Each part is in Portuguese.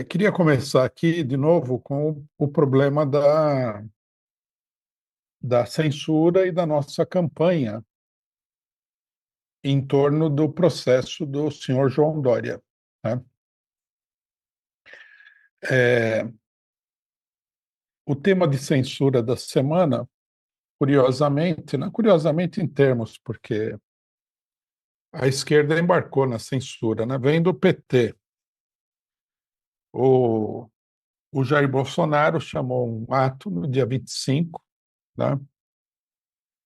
Queria começar aqui de novo com o problema da censura e da nossa campanha em torno do processo do senhor João Dória, né? É, o tema de censura da semana, curiosamente, não curiosamente em termos, porque a esquerda embarcou na censura, né? Vem do PT. O, o Jair Bolsonaro chamou um ato no dia 25, né?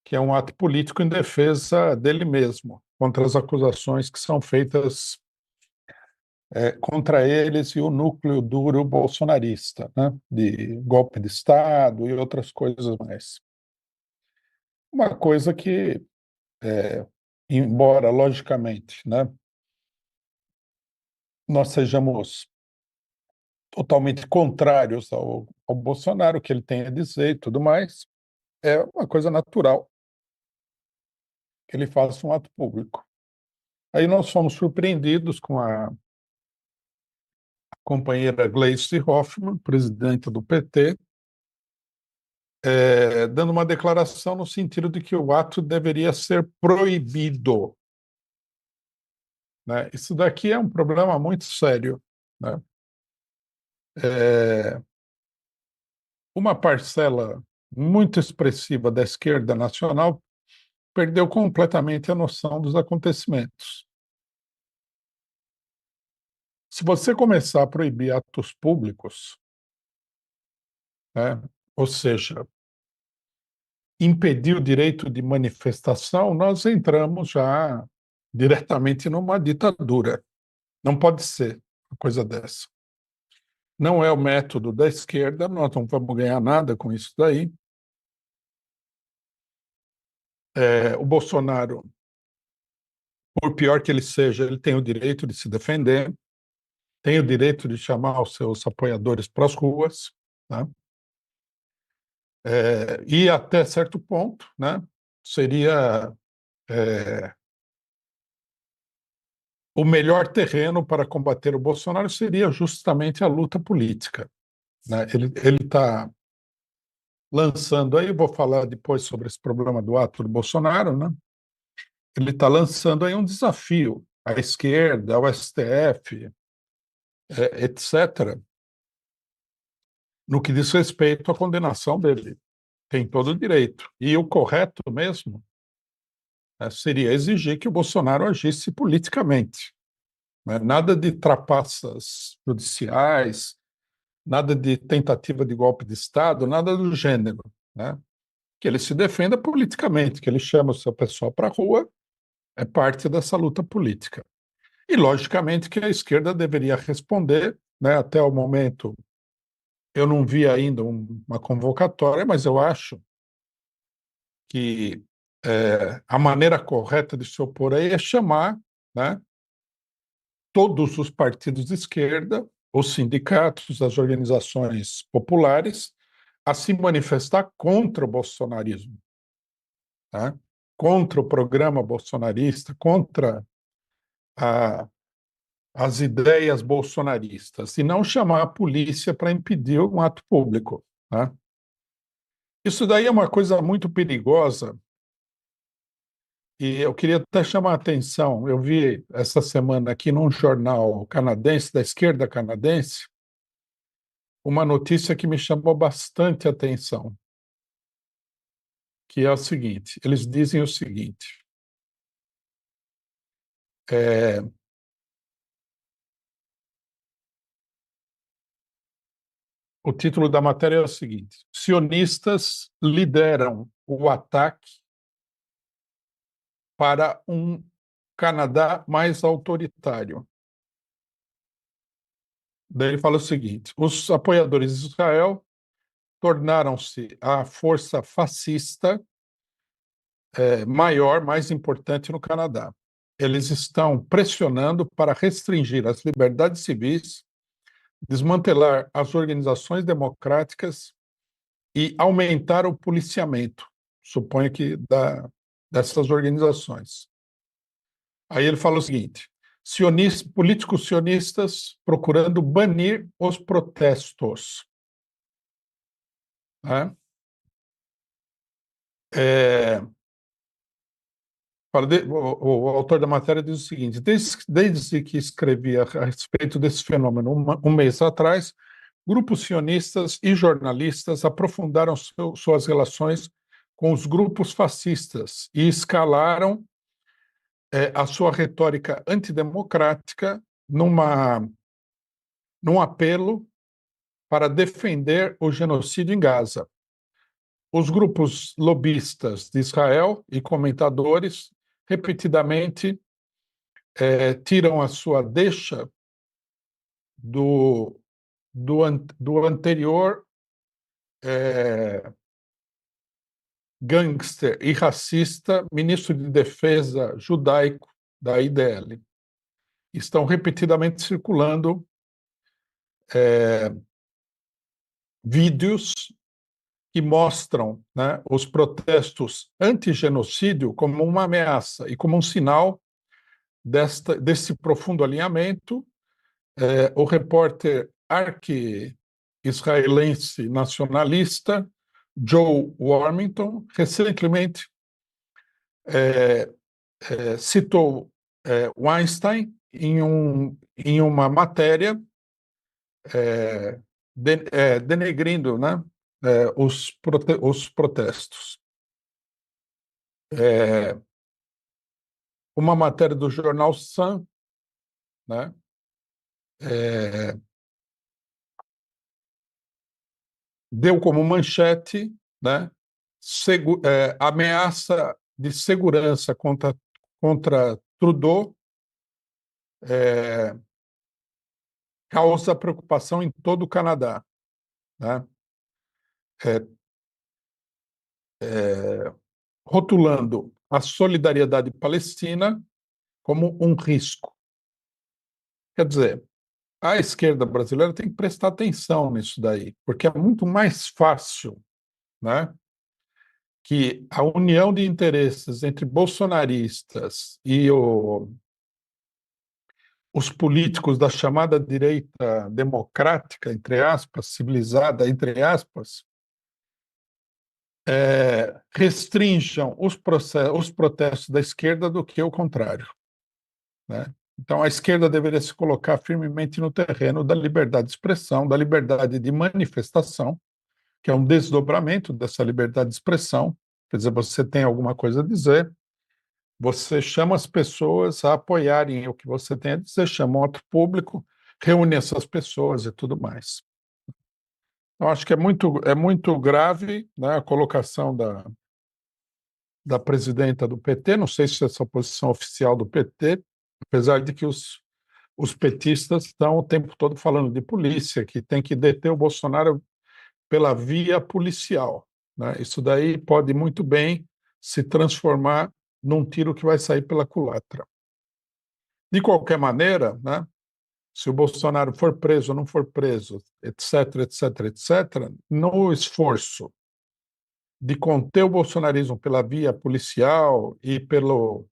Que é um ato político em defesa dele mesmo, contra as acusações que são feitas contra eles e o núcleo duro bolsonarista, né, de golpe de Estado e outras coisas mais. Uma coisa que, embora, logicamente, né, nós sejamos totalmente contrários ao Bolsonaro, o que ele tem a dizer e tudo mais, é uma coisa natural que ele faça um ato público. Aí nós fomos surpreendidos com a companheira Gleisi Hoffmann, presidenta do PT, dando uma declaração no sentido de que o ato deveria ser proibido, né? Isso daqui é um problema muito sério, né? É, uma parcela muito expressiva da esquerda nacional perdeu completamente a noção dos acontecimentos. Se você começar a proibir atos públicos, né, ou seja, impedir o direito de manifestação, nós entramos já diretamente numa ditadura. Não pode ser uma coisa dessa. Não é o método da esquerda, nós não vamos ganhar nada com isso daí. O Bolsonaro, por pior que ele seja, ele tem o direito de se defender, tem o direito de chamar os seus apoiadores para as ruas, né? E até certo ponto, né, seria o melhor terreno para combater o Bolsonaro seria justamente a luta política, né? Ele está lançando aí, vou falar depois sobre esse problema do ato do Bolsonaro, né? Ele está lançando aí um desafio à esquerda, ao STF, etc., no que diz respeito à condenação dele. Tem todo o direito. E o correto mesmo, seria exigir que o Bolsonaro agisse politicamente, né? Nada de trapaças judiciais, nada de tentativa de golpe de Estado, nada do gênero, né? Que ele se defenda politicamente, que ele chame o seu pessoal para a rua, é parte dessa luta política. E, logicamente, que a esquerda deveria responder, né? Até o momento, eu não vi ainda uma convocatória, mas eu acho que a maneira correta de se opor aí é chamar, né, todos os partidos de esquerda, os sindicatos, as organizações populares, a se manifestar contra o bolsonarismo, tá? Contra o programa bolsonarista, contra a, as ideias bolsonaristas, e não chamar a polícia para impedir um ato público, tá? Isso daí é uma coisa muito perigosa, e eu queria até chamar a atenção. Eu vi essa semana aqui num jornal canadense, da esquerda canadense, uma notícia que me chamou bastante atenção, que é o seguinte: eles dizem o seguinte, é, o título da matéria é o seguinte: sionistas lideram o ataque para um Canadá mais autoritário. Daí ele fala o seguinte: os apoiadores de Israel tornaram-se a força fascista maior, mais importante no Canadá. Eles estão pressionando para restringir as liberdades civis, desmantelar as organizações democráticas e aumentar o policiamento, suponho que dessas organizações. Aí ele fala o seguinte: políticos sionistas procurando banir os protestos. Né? O autor da matéria diz o seguinte: desde que escrevi a respeito desse fenômeno um mês atrás, grupos sionistas e jornalistas aprofundaram suas relações com os grupos fascistas e escalaram a sua retórica antidemocrática num apelo para defender o genocídio em Gaza. Os grupos lobistas de Israel e comentadores repetidamente tiram a sua deixa do anterior gangster e racista ministro de Defesa judaico da IDL. Estão repetidamente circulando vídeos que mostram, né, os protestos anti-genocídio como uma ameaça e como um sinal desse profundo alinhamento. O repórter arqui-israelense nacionalista Joe Warmington recentemente citou Weinstein em uma matéria denegrindo, né, os protestos. Uma matéria do jornal Sun, né, deu como manchete, né, ameaça de segurança contra Trudeau causa preocupação em todo o Canadá. Né? Rotulando a solidariedade palestina como um risco. Quer dizer, a esquerda brasileira tem que prestar atenção nisso daí, porque é muito mais fácil, né, que a união de interesses entre bolsonaristas e os políticos da chamada direita democrática, entre aspas, civilizada, entre aspas, restringam os protestos da esquerda do que o contrário. Né? Então, a esquerda deveria se colocar firmemente no terreno da liberdade de expressão, da liberdade de manifestação, que é um desdobramento dessa liberdade de expressão. Quer dizer, você tem alguma coisa a dizer, você chama as pessoas a apoiarem o que você tem a dizer, chama um outro público, reúne essas pessoas e tudo mais. Eu acho que é muito grave, né, a colocação da presidenta do PT, não sei se essa é a posição oficial do PT, apesar de que os petistas estão o tempo todo falando de polícia, que tem que deter o Bolsonaro pela via policial. Né? Isso daí pode muito bem se transformar num tiro que vai sair pela culatra. De qualquer maneira, né, se o Bolsonaro for preso ou não for preso, etc., etc., etc., no esforço de conter o bolsonarismo pela via policial e pela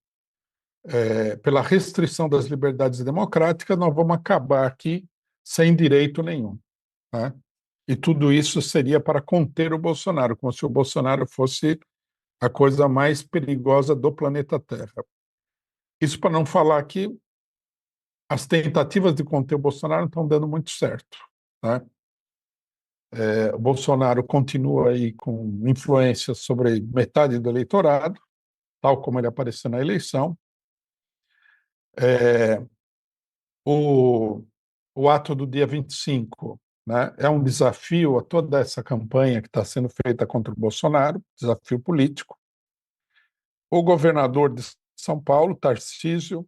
restrição das liberdades democráticas, nós vamos acabar aqui sem direito nenhum. Né? E tudo isso seria para conter o Bolsonaro, como se o Bolsonaro fosse a coisa mais perigosa do planeta Terra. Isso para não falar que as tentativas de conter o Bolsonaro não estão dando muito certo. Né? O Bolsonaro continua aí com influência sobre metade do eleitorado, tal como ele apareceu na eleição. O ato do dia 25, né, é um desafio a toda essa campanha que está sendo feita contra o Bolsonaro, desafio político. O governador de São Paulo, Tarcísio,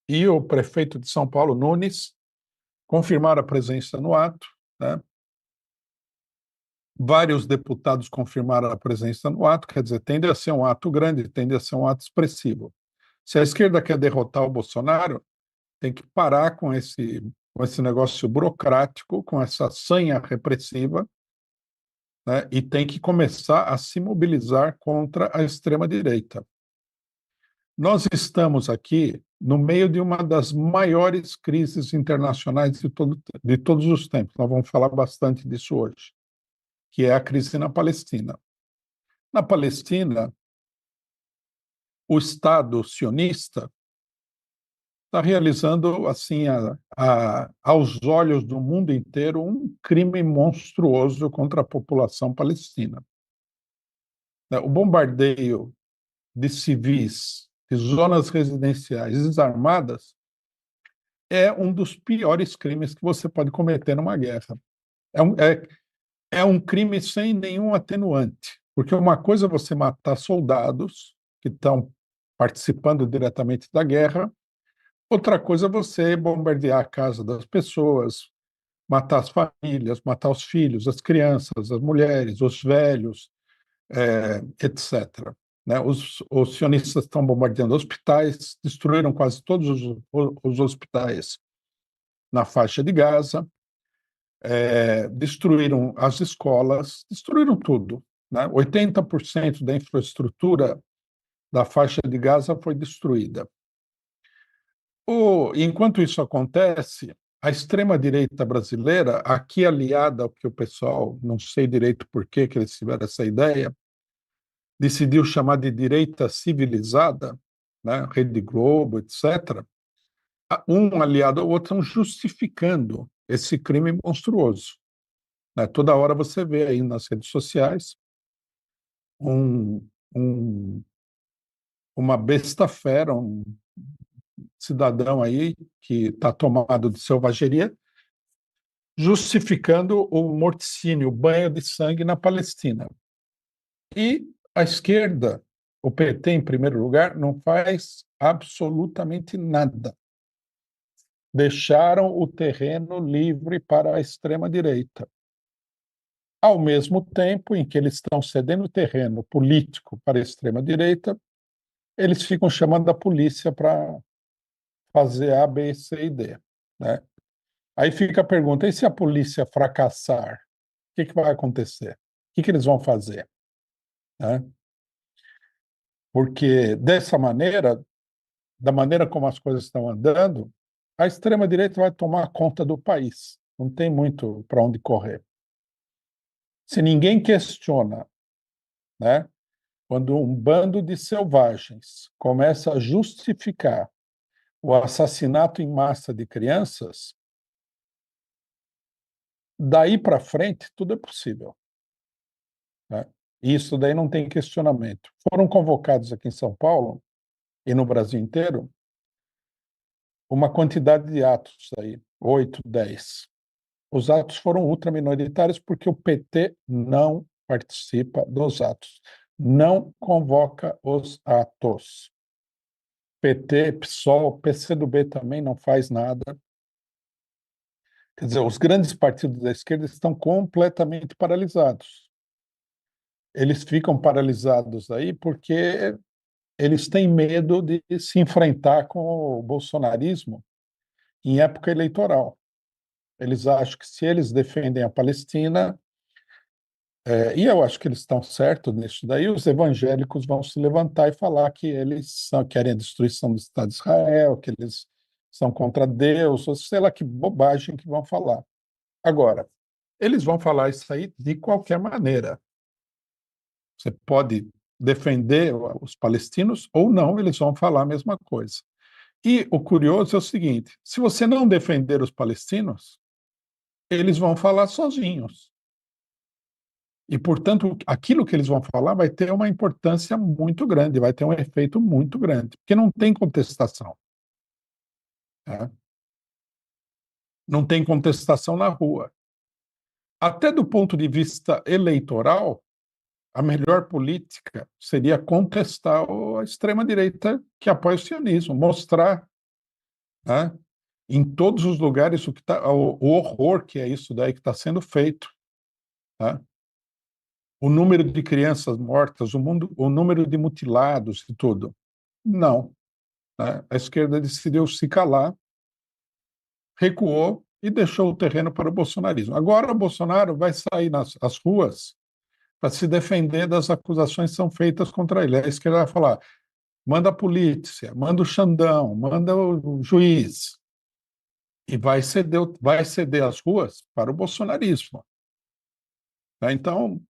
e o prefeito de São Paulo, Nunes, confirmaram a presença no ato. Né? Vários deputados confirmaram a presença no ato, quer dizer, tende a ser um ato grande, tende a ser um ato expressivo. Se a esquerda quer derrotar o Bolsonaro, tem que parar com esse negócio burocrático, com essa sanha repressiva, né, e tem que começar a se mobilizar contra a extrema-direita. Nós estamos aqui no meio de uma das maiores crises internacionais de todos os tempos. Nós vamos falar bastante disso hoje, que é a crise na Palestina. Na Palestina, o Estado sionista está realizando, assim, aos olhos do mundo inteiro, um crime monstruoso contra a população palestina. O bombardeio de civis, de zonas residenciais desarmadas, é um dos piores crimes que você pode cometer numa guerra. É um crime sem nenhum atenuante, porque uma coisa é você matar soldados que estão participando diretamente da guerra, outra coisa é você bombardear a casa das pessoas, matar as famílias, matar os filhos, as crianças, as mulheres, os velhos, etc. Né? Os sionistas estão bombardeando hospitais, destruíram quase todos os hospitais na faixa de Gaza, destruíram as escolas, destruíram tudo. Né? 80% da infraestrutura da faixa de Gaza foi destruída. Enquanto isso acontece, a extrema-direita brasileira, aqui aliada ao que o pessoal, não sei direito por que eles tiveram essa ideia, decidiu chamar de direita civilizada, né, Rede Globo, etc., um aliado ao outro estão justificando esse crime monstruoso. Né? Toda hora você vê aí nas redes sociais um, um, uma besta-fera, um cidadão aí que está tomado de selvageria, justificando o morticínio, o banho de sangue na Palestina. E a esquerda, o PT em primeiro lugar, não faz absolutamente nada. Deixaram o terreno livre para a extrema-direita. Ao mesmo tempo em que eles estão cedendo terreno político para a extrema-direita, eles ficam chamando a polícia para fazer A, B, C e D. Né? Aí fica a pergunta: e se a polícia fracassar, o que vai acontecer? O que eles vão fazer? Né? Porque, dessa maneira, da maneira como as coisas estão andando, a extrema-direita vai tomar conta do país. Não tem muito para onde correr. Se ninguém questiona, né, quando um bando de selvagens começa a justificar o assassinato em massa de crianças, daí para frente tudo é possível. Né? Isso daí não tem questionamento. Foram convocados aqui em São Paulo e no Brasil inteiro uma quantidade de atos aí, 8, 10. Os atos foram ultraminoritários porque o PT não participa dos atos, não convoca os atos. PT, PSOL, PCdoB também não faz nada. Quer dizer, os grandes partidos da esquerda estão completamente paralisados. Eles ficam paralisados aí porque eles têm medo de se enfrentar com o bolsonarismo em época eleitoral. Eles acham que se eles defendem a Palestina, e eu acho que eles estão certos nisso daí, os evangélicos vão se levantar e falar que eles querem a destruição do Estado de Israel, que eles são contra Deus, ou sei lá que bobagem que vão falar. Agora, eles vão falar isso aí de qualquer maneira. Você pode defender os palestinos ou não, eles vão falar a mesma coisa. E o curioso é o seguinte: se você não defender os palestinos, eles vão falar sozinhos. E, portanto, aquilo que eles vão falar vai ter uma importância muito grande, vai ter um efeito muito grande, porque não tem contestação. Né? Não tem contestação na rua. Até do ponto de vista eleitoral, a melhor política seria contestar a extrema-direita que apoia o sionismo, mostrar, né, em todos os lugares o horror que é isso daí que está sendo feito. Né? O número de crianças mortas, o número de mutilados e tudo. Não. Né? A esquerda decidiu se calar, recuou e deixou o terreno para o bolsonarismo. Agora o Bolsonaro vai sair nas ruas para se defender das acusações que são feitas contra ele. A esquerda vai falar: manda a polícia, manda o Xandão, manda o juiz, e vai ceder as ruas para o bolsonarismo. Tá? Então,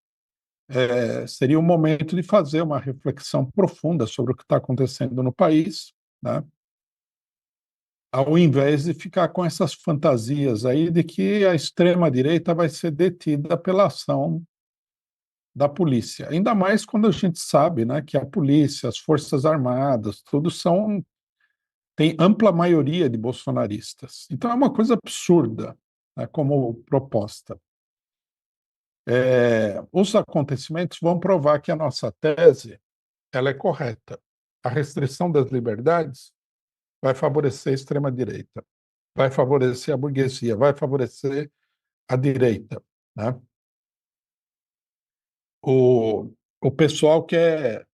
seria um momento de fazer uma reflexão profunda sobre o que está acontecendo no país, né? Ao invés de ficar com essas fantasias aí de que a extrema-direita vai ser detida pela ação da polícia. Ainda mais quando a gente sabe, né, que a polícia, as Forças Armadas, tudo tem ampla maioria de bolsonaristas. Então é uma coisa absurda, né, como proposta. Os acontecimentos vão provar que a nossa tese ela é correta. A restrição das liberdades vai favorecer a extrema-direita, vai favorecer a burguesia, vai favorecer a direita, né? O pessoal quer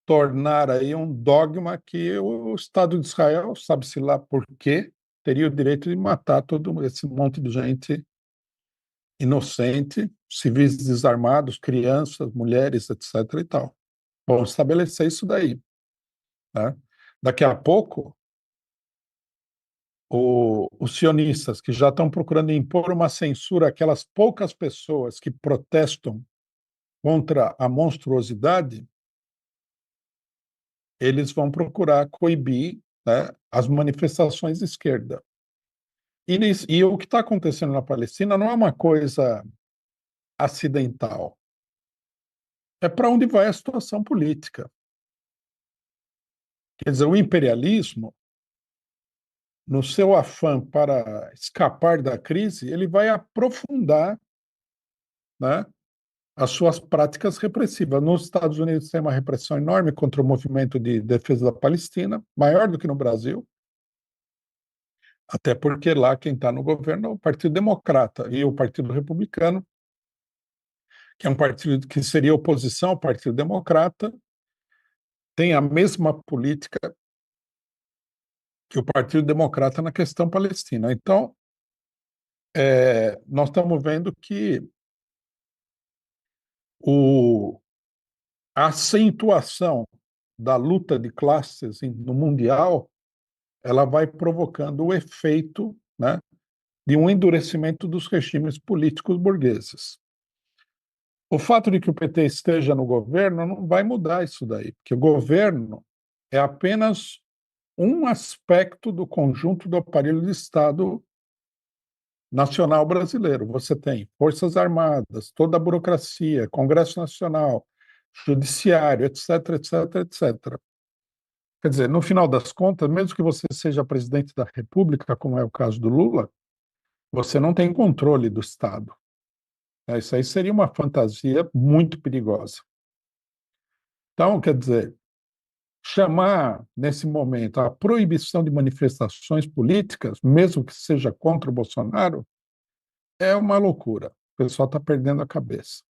tornar aí um dogma que o Estado de Israel, sabe-se lá por quê, teria o direito de matar todo esse monte de gente inocente, civis desarmados, crianças, mulheres, etc. e tal. Vamos estabelecer isso daí, né? Daqui a pouco, os sionistas que já estão procurando impor uma censura àquelas poucas pessoas que protestam contra a monstruosidade, eles vão procurar coibir, né, as manifestações de esquerda. E o que está acontecendo na Palestina não é uma coisa acidental. É para onde vai a situação política. Quer dizer, o imperialismo, no seu afã para escapar da crise, ele vai aprofundar, né, as suas práticas repressivas. Nos Estados Unidos tem uma repressão enorme contra o movimento de defesa da Palestina, maior do que no Brasil, até porque lá quem está no governo é o Partido Democrata e o Partido Republicano, que é um partido que seria oposição ao Partido Democrata, tem a mesma política que o Partido Democrata na questão palestina. Então, nós estamos vendo que o, a acentuação da luta de classes no mundial, ela vai provocando o efeito, né, de um endurecimento dos regimes políticos burgueses. O fato de que o PT esteja no governo não vai mudar isso daí, porque o governo é apenas um aspecto do conjunto do aparelho de Estado nacional brasileiro. Você tem Forças Armadas, toda a burocracia, Congresso Nacional, Judiciário, etc, etc, etc. Quer dizer, no final das contas, mesmo que você seja presidente da República, como é o caso do Lula, você não tem controle do Estado. Isso aí seria uma fantasia muito perigosa. Então, quer dizer, chamar, nesse momento, a proibição de manifestações políticas, mesmo que seja contra o Bolsonaro, é uma loucura. O pessoal está perdendo a cabeça.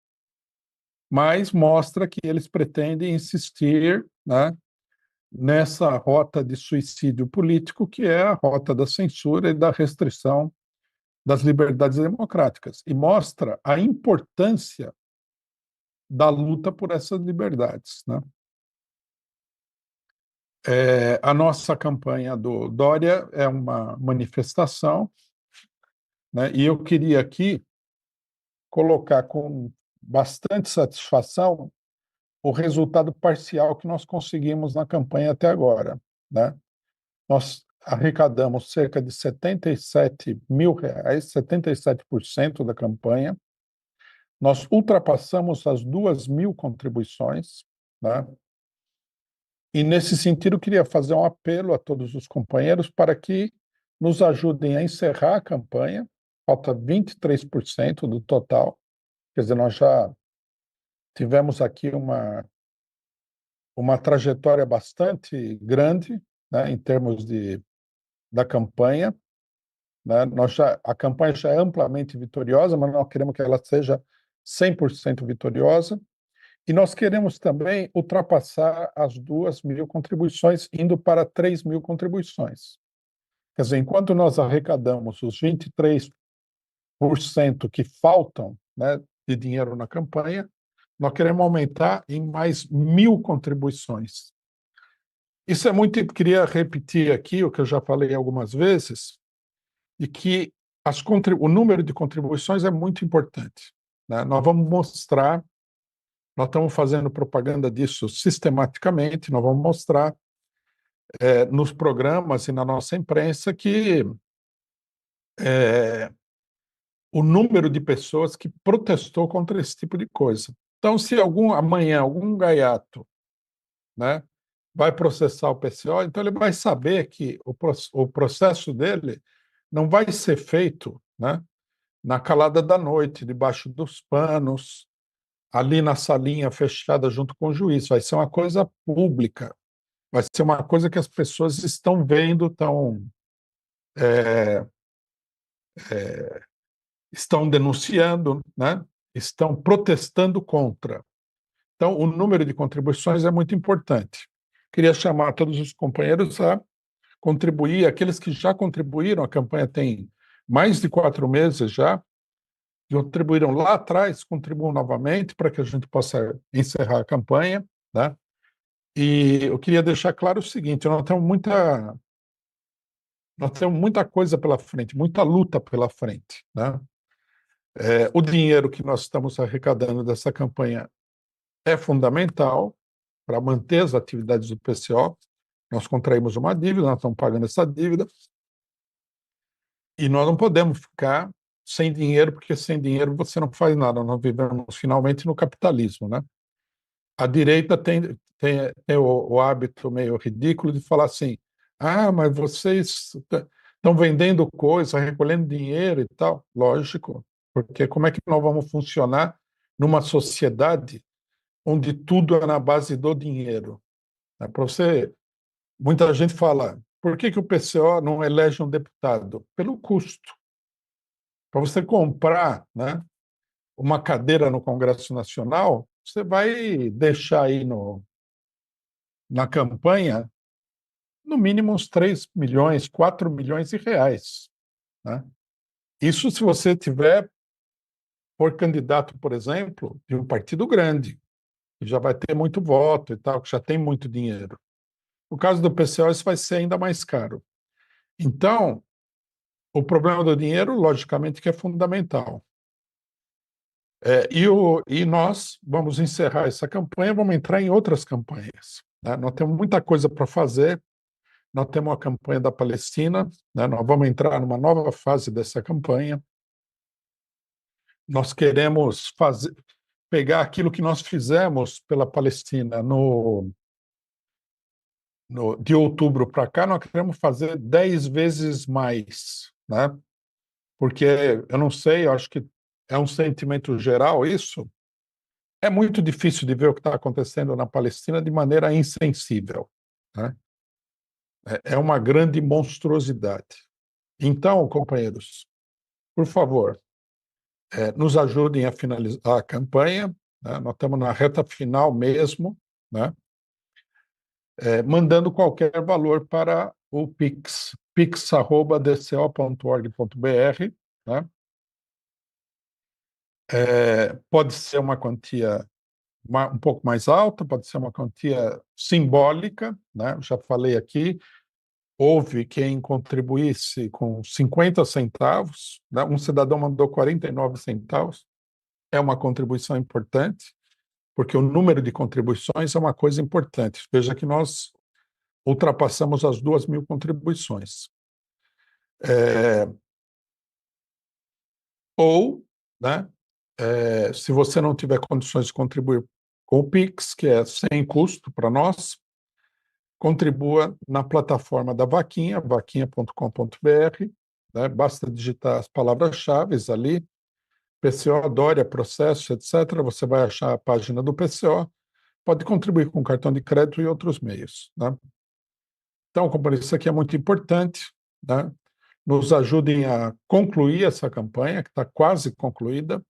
Mas mostra que eles pretendem insistir, né, nessa rota de suicídio político, que é a rota da censura e da restrição das liberdades democráticas. E mostra a importância da luta por essas liberdades, né? A nossa campanha do Dória é uma manifestação, né? E eu queria aqui colocar com bastante satisfação o resultado parcial que nós conseguimos na campanha até agora, né? Nós arrecadamos cerca de R$ 77.000, 77% da campanha. Nós ultrapassamos as 2.000 contribuições, né? E, nesse sentido, eu queria fazer um apelo a todos os companheiros para que nos ajudem a encerrar a campanha. Falta 23% do total. Quer dizer, nós já tivemos aqui uma trajetória bastante grande, né, em termos da campanha. Né? A campanha já é amplamente vitoriosa, mas nós queremos que ela seja 100% vitoriosa. E nós queremos também ultrapassar as 2.000 contribuições, indo para 3.000 contribuições. Quer dizer, enquanto nós arrecadamos os 23% que faltam, né, de dinheiro na campanha, nós queremos aumentar em mais 1.000 contribuições. Isso é muito, queria repetir aqui o que eu já falei algumas vezes, de que o número de contribuições é muito importante, né? Nós vamos mostrar, nós estamos fazendo propaganda disso sistematicamente, nós vamos mostrar nos programas e na nossa imprensa que o número de pessoas que protestou contra esse tipo de coisa. Então, se amanhã algum gaiato, né, vai processar o PCO, então ele vai saber que o processo dele não vai ser feito, né, na calada da noite, debaixo dos panos, ali na salinha fechada junto com o juiz. Vai ser uma coisa pública, vai ser uma coisa que as pessoas estão vendo, estão denunciando, né, estão protestando contra. Então, o número de contribuições é muito importante. Queria chamar todos os companheiros a contribuir, aqueles que já contribuíram, a campanha tem mais de 4 meses já, contribuíram lá atrás, contribuam novamente para que a gente possa encerrar a campanha, né? E eu queria deixar claro o seguinte, nós temos muita coisa pela frente, muita luta pela frente, né? O dinheiro que nós estamos arrecadando dessa campanha é fundamental para manter as atividades do PCO. Nós contraímos uma dívida, nós estamos pagando essa dívida, e nós não podemos ficar sem dinheiro, porque sem dinheiro você não faz nada. Nós vivemos finalmente no capitalismo, né? A direita tem o hábito meio ridículo de falar assim: mas vocês estão vendendo coisa, recolhendo dinheiro e tal. Lógico, porque como é que nós vamos funcionar numa sociedade onde tudo é na base do dinheiro? Para você, muita gente fala: por que o PCO não elege um deputado? Pelo custo. Para você comprar, né, uma cadeira no Congresso Nacional, você vai deixar aí na campanha no mínimo uns 3 milhões, 4 milhões de reais, né? Isso se você tiver por candidato, por exemplo, de um partido grande, que já vai ter muito voto e tal, que já tem muito dinheiro. No caso do PCO, isso vai ser ainda mais caro. Então, o problema do dinheiro, logicamente, que é fundamental. E nós vamos encerrar essa campanha, vamos entrar em outras campanhas, né? Nós temos muita coisa para fazer. Nós temos a campanha da Palestina, né? Nós vamos entrar numa nova fase dessa campanha. Nós queremos pegar aquilo que nós fizemos pela Palestina de outubro para cá, nós queremos fazer 10 vezes mais, né? Porque eu não sei, eu acho que é um sentimento geral isso. É muito difícil de ver o que está acontecendo na Palestina de maneira insensível, né? É uma grande monstruosidade. Então, companheiros, por favor, nos ajudem a finalizar a campanha, né? Nós estamos na reta final mesmo, né? Mandando qualquer valor para o Pix, pix@dco.org.br, né? Pode ser uma quantia um pouco mais alta, pode ser uma quantia simbólica, né? Já falei aqui, houve quem contribuísse com 50 centavos, né? Um cidadão mandou 49 centavos, é uma contribuição importante, porque o número de contribuições é uma coisa importante. Veja que nós ultrapassamos as 2.000 contribuições. Ou, né, se você não tiver condições de contribuir com o Pix, que é sem custo para nós, contribua na plataforma da Vaquinha, vaquinha.com.br, né, basta digitar as palavras-chave ali, PCO, Dória, processo, etc. Você vai achar a página do PCO, pode contribuir com cartão de crédito e outros meios, né? Então, companheiro, isso aqui é muito importante, né? Nos ajudem a concluir essa campanha, que está quase concluída,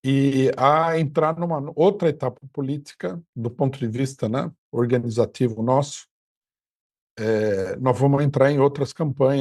e a entrar numa outra etapa política, do ponto de vista, né, organizativo nosso. Nós vamos entrar em outras campanhas,